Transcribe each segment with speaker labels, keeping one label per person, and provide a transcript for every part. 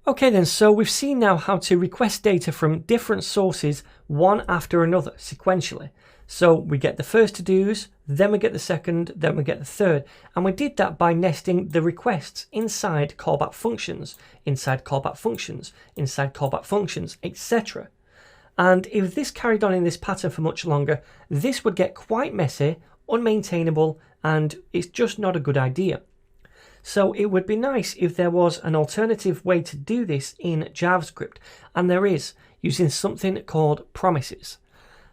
Speaker 1: Okay then, so we've seen now how to request data from different sources one after another sequentially. So we get the first to-dos, then we get the second, then we get the third. And we did that by nesting the requests inside callback functions, inside callback functions, inside callback functions, etc. And if this carried on in this pattern for much longer, this would get quite messy, unmaintainable, and it's just not a good idea. So it would be nice if there was an alternative way to do this in JavaScript, and there is, using something called promises.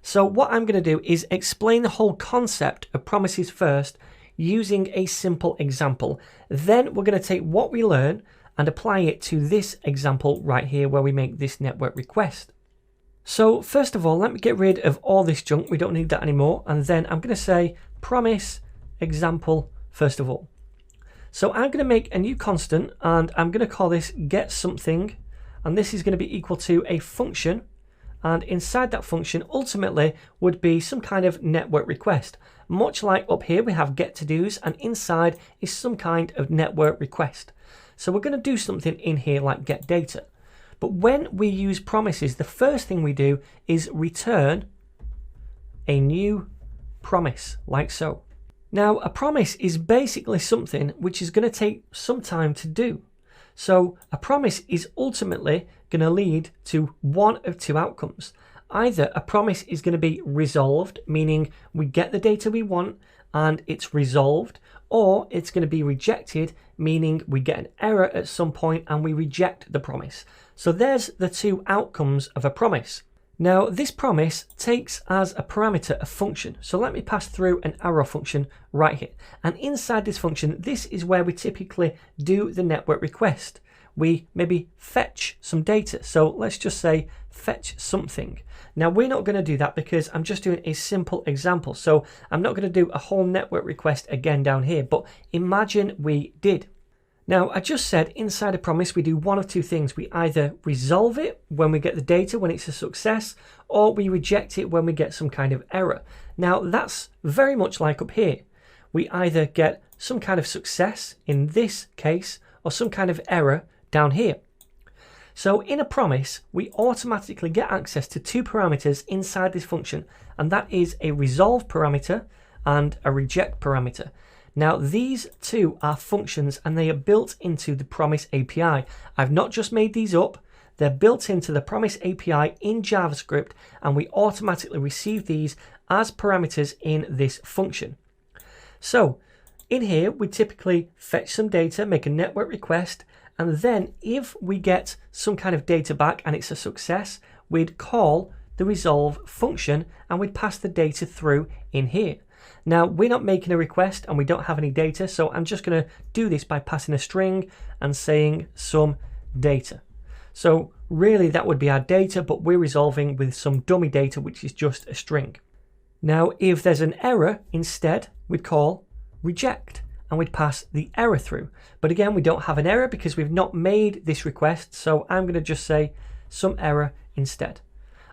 Speaker 1: So what I'm going to do is explain the whole concept of promises first using a simple example. Then we're going to take what we learn and apply it to this example right here where we make this network request. So first of all, let me get rid of all this junk. We don't need that anymore. And then I'm going to say promise example first of all. So I'm going to make a new constant and I'm going to call this get something, and this is going to be equal to a function, and inside that function ultimately would be some kind of network request. Much like up here we have get to dos, and inside is some kind of network request. So we're going to do something in here like get data. But when we use promises, the first thing we do is return a new promise like so. Now, a promise is basically something which is going to take some time to do. So a promise is ultimately going to lead to one of two outcomes. Either a promise is going to be resolved, meaning we get the data we want and it's resolved, or it's going to be rejected, meaning we get an error at some point and we reject the promise. So there's the two outcomes of a promise. Now, this promise takes as a parameter a function. So let me pass through an arrow function right here. And inside this function, this is where we typically do the network request. We maybe fetch some data. So let's just say fetch something. Now, we're not going to do that because I'm just doing a simple example. So I'm not going to do a whole network request again down here. But imagine we did. Now, I just said inside a promise we do one of two things. We either resolve it when we get the data, when it's a success, or we reject it when we get some kind of error. Now, that's very much like up here. We either get some kind of success in this case, or some kind of error down here. So in a promise, we automatically get access to two parameters inside this function, and that is a resolve parameter and a reject parameter. Now, these two are functions and they are built into the Promise API. I've not just made these up. They're built into the Promise API in JavaScript, and we automatically receive these as parameters in this function. So in here, we typically fetch some data, make a network request, and then if we get some kind of data back and it's a success, we'd call the resolve function and we'd pass the data through in here. Now, we're not making a request and we don't have any data, so I'm just going to do this by passing a string and saying some data. So really that would be our data, but we're resolving with some dummy data, which is just a string. Now, if there's an error instead, we'd call reject and we'd pass the error through. But again, we don't have an error because we've not made this request, so I'm going to just say some error instead.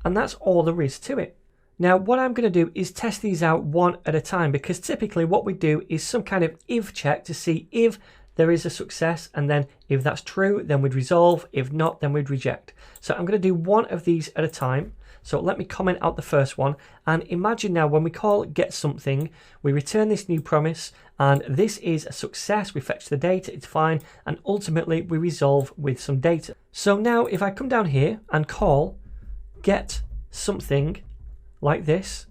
Speaker 1: And that's all there is to it. Now, what I'm going to do is test these out one at a time, because typically what we do is some kind of if check to see if there is a success, and then if that's true, then we'd resolve. If not, then we'd reject. So I'm going to do one of these at a time. So let me comment out the first one. And imagine now when we call get something, we return this new promise, and this is a success. We fetch the data, it's fine, and ultimately we resolve with some data. So now if I come down here and call get something, like this,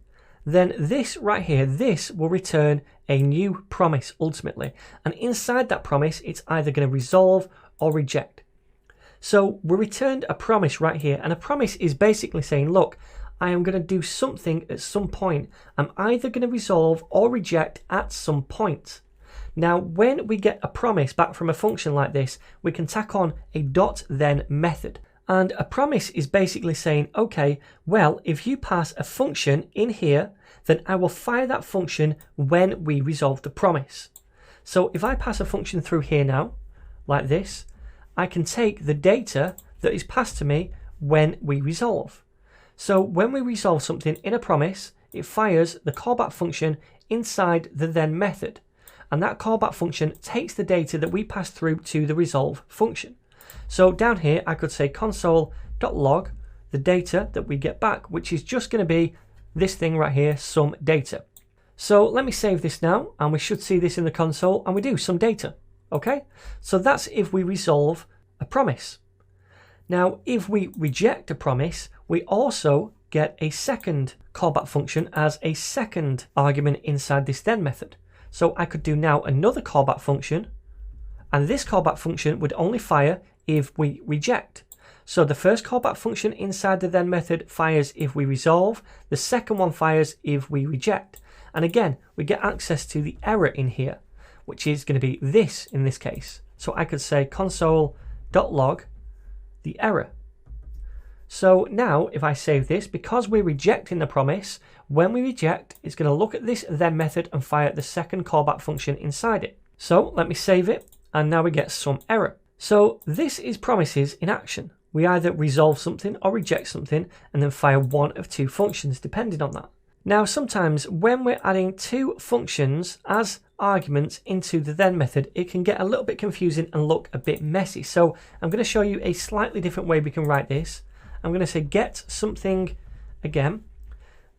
Speaker 1: then this right here, this will return a new promise ultimately. And inside that promise, it's either going to resolve or reject. So we returned a promise right here, and a promise is basically saying, look, I am going to do something at some point. I'm either going to resolve or reject at some point. Now, when we get a promise back from a function like this, we can tack on a .then method. And a promise is basically saying, okay, well, if you pass a function in here, then I will fire that function when we resolve the promise. So if I pass a function through here now, like this, I can take the data that is passed to me when we resolve. So when we resolve something in a promise, it fires the callback function inside the then method. And that callback function takes the data that we pass through to the resolve function. So down here, I could say console.log the data that we get back, which is just going to be this thing right here, some data. So let me save this now, and we should see this in the console, and we do some data. Okay, so that's if we resolve a promise. Now, if we reject a promise, we also get a second callback function as a second argument inside this then method. So I could do now another callback function, and this callback function would only fire if we reject. So the first callback function inside the then method fires if we resolve, the second one fires if we reject. And again, we get access to the error in here, which is going to be this in this case. So I could say console.log the error. So now if I save this, because we're rejecting the promise, when we reject, it's going to look at this then method and fire the second callback function inside it. So let me save it, and now we get some error. So this is promises in action. We either resolve something or reject something and then fire one of two functions depending on that. Now sometimes when we're adding two functions as arguments into the then method, it can get a little bit confusing and look a bit messy. So I'm going to show you a slightly different way we can write this. I'm going to say get something again.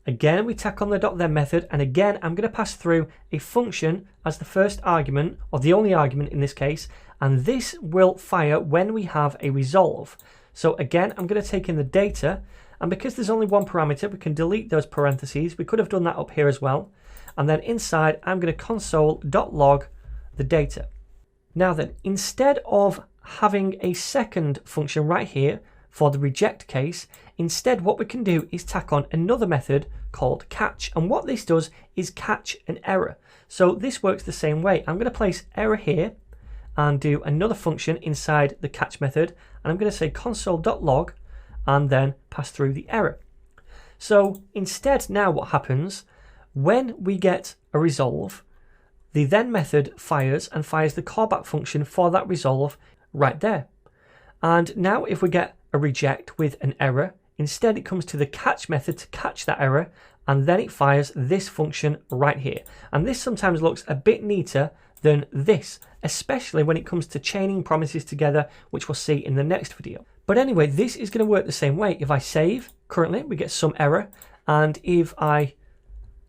Speaker 1: Again, we tack on the .then method, and again, I'm going to pass through a function as the first argument, or the only argument in this case, and this will fire when we have a resolve. So again, I'm going to take in the data, and because there's only one parameter, we can delete those parentheses. We could have done that up here as well. And then inside, I'm going to console.log the data. Now then, instead of having a second function right here for the reject case, instead what we can do is tack on another method called catch. And what this does is catch an error. So this works the same way. I'm going to place error here and do another function inside the catch method. And I'm going to say console.log and then pass through the error. So instead now what happens, when we get a resolve, the then method fires and fires the callback function for that resolve right there. And now if we get a reject with an error, instead it comes to the catch method to catch that error, and then it fires this function right here. And this sometimes looks a bit neater than this, especially when it comes to chaining promises together, which we'll see in the next video. But anyway, this is going to work the same way. If I save, currently we get some error, and if I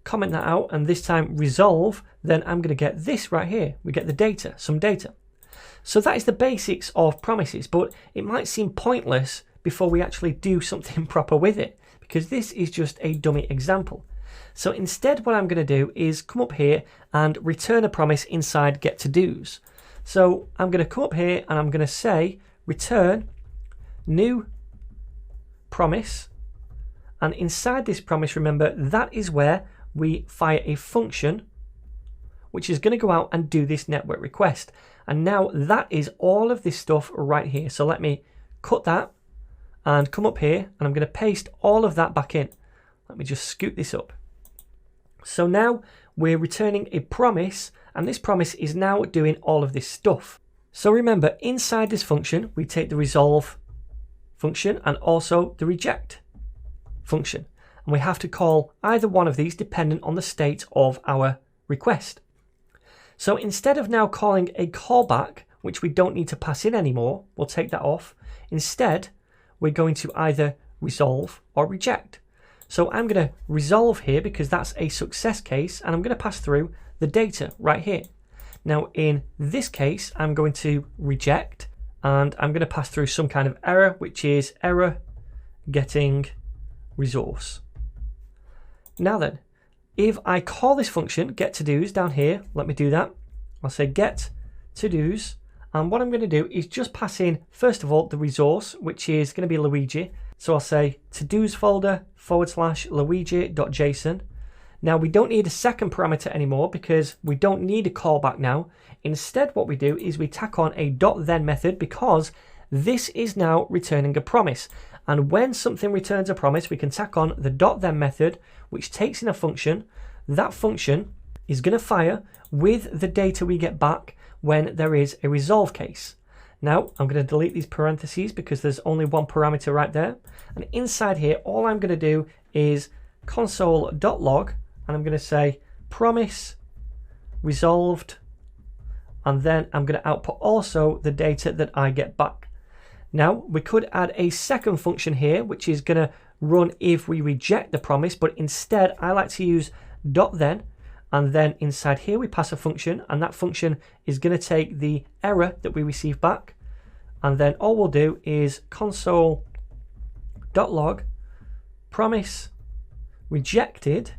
Speaker 1: comment that out and this time resolve, then I'm going to get this right here. We get the data, some data. So that is the basics of promises, but it might seem pointless before we actually do something proper with it, because this is just a dummy example. So instead what I'm going to do is come up here and return a promise inside get-to-dos. So I'm going to come up here and I'm going to say return new promise, and inside this promise, remember, that is where we fire a function which is going to go out and do this network request. And now that is all of this stuff right here. So let me cut that and come up here, and I'm going to paste all of that back in. Let me just scoot this up. So now we're returning a promise, and this promise is now doing all of this stuff. So remember, inside this function, we take the resolve function and also the reject function. And we have to call either one of these dependent on the state of our request. So instead of now calling a callback, which we don't need to pass in anymore, we'll take that off. Instead, we're going to either resolve or reject. So I'm going to resolve here because that's a success case, and I'm going to pass through the data right here. Now in this case, I'm going to reject, and I'm going to pass through some kind of error, which is error getting resource. Now then, if I call this function get-to-dos down here, let me do that. I'll say get-to-dos, and what I'm going to do is just pass in, first of all, the resource, which is going to be Luigi. So I'll say to-dos folder /luigi.json. Now we don't need a second parameter anymore because we don't need a callback now. Instead, what we do is we tack on a .then method because this is now returning a promise. And when something returns a promise, we can tack on the .then method, which takes in a function. That function is going to fire with the data we get back when there is a resolve case. Now I'm going to delete these parentheses because there's only one parameter right there. And inside here, all I'm going to do is console.log, and I'm going to say promise resolved, and then I'm going to output also the data that I get back. Now we could add a second function here, which is going to run if we reject the promise, but instead I like to use .then, and then inside here we pass a function, and that function is going to take the error that we receive back, and then all we'll do is console.log promise rejected,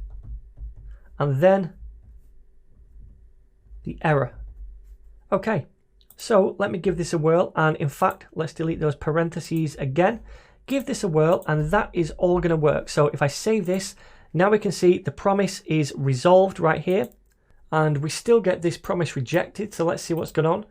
Speaker 1: and then the error. Okay, so let me give this a whirl, and in fact let's delete those parentheses again, give this a whirl, and that is all going to work. So if I save this, now we can see the promise is resolved right here, and we still get this promise rejected. So let's see what's going on,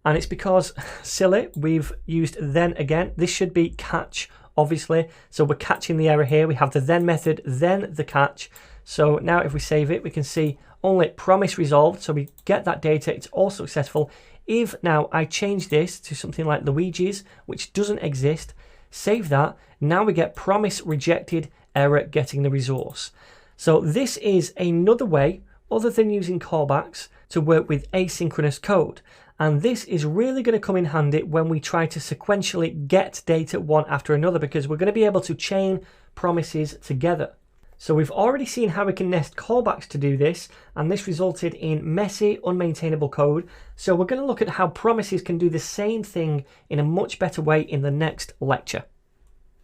Speaker 1: and it's because, silly, we've used then again. This should be catch, obviously, so we're catching the error here. We have the then method, then the catch. So now if we save it, we can see only promise resolved, so we get that data, it's all successful. If now I change this to something like Luigi's, which doesn't exist, save that, now we get promise rejected, error getting the resource. So this is another way, other than using callbacks, to work with asynchronous code. And this is really going to come in handy when we try to sequentially get data one after another, because we're going to be able to chain promises together. So we've already seen how we can nest callbacks to do this, and this resulted in messy, unmaintainable code. So we're going to look at how promises can do the same thing in a much better way in the next lecture.